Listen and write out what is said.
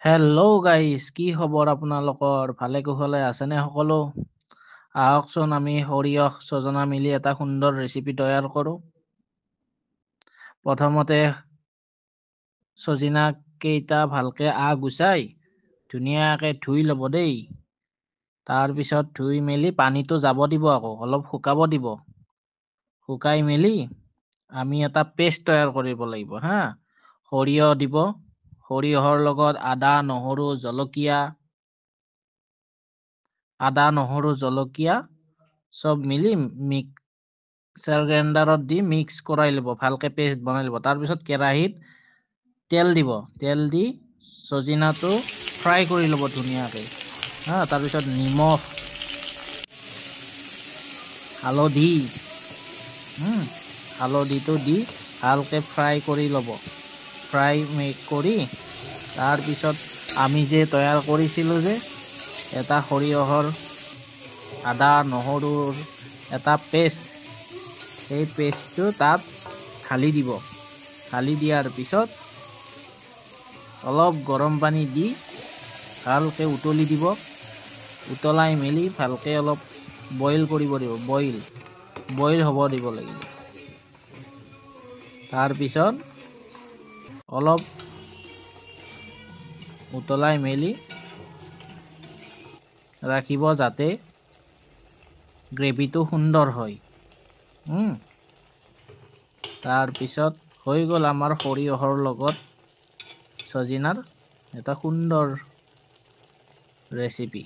Hello' guys, কি খবৰ আপোনালোকৰ? ভালে কুশলে আছেনে সকলো? আহকচোন আমি সৰিয়হ ছজনা মিলি এটা সুন্দৰ ৰেচিপি তৈয়াৰ কৰোঁ। প্ৰথমতে ছজিনা কেইটা ভালকে গুচাই ধুনীয়াকে ধুই ল'ব দেই। তাৰপিছত ধুই মেলি পানীটো যাব দিব, আকৌ অলপ শুকাব দিব। শুকাই মেলি আমি এটা পেষ্ট তৈয়াৰ কৰিব লাগিব হা। সৰিয়হ দিব, সৰিয়হৰ লগত আদা নহৰু জলকীয়া চব মিলি মিক্সাৰ গ্ৰাইণ্ডাৰত দি মিক্স কৰাই ল'ব, ভালকে পেষ্ট বনাই ল'ব। তাৰপিছত কেৰাহীত তেল দিব, তেল দি ছজিনাটো ফ্ৰাই কৰি ল'ব ধুনীয়াকে হা। তাৰপিছত নিমখ হালধিটো দি ভালকে ফ্ৰাই কৰি ল'ব। ফ্ৰাই কৰি তাৰপিছত আমি যে তৈয়াৰ কৰিছিলোঁ যে এটা সৰিয়হৰ আদা নহৰুৰ এটা পেষ্ট, সেই পেষ্টটো তাত ঢালি দিব। ঢালি দিয়াৰ পিছত অলপ গৰম পানী দি ভালকে উতলি দিব। উতলাই মেলি ভালকে অলপ বইল কৰিব দিব, বইল হ'ব দিব লাগিব। তাৰপিছত অলপ উতলাই মেলি ৰাখিব যাতে গ্ৰেভিটো সুন্দৰ হয়। তাৰপিছত হৈ গ'ল আমাৰ সৰিয়হৰ লগত ছজিনাৰ এটা সুন্দৰ ৰেচিপি।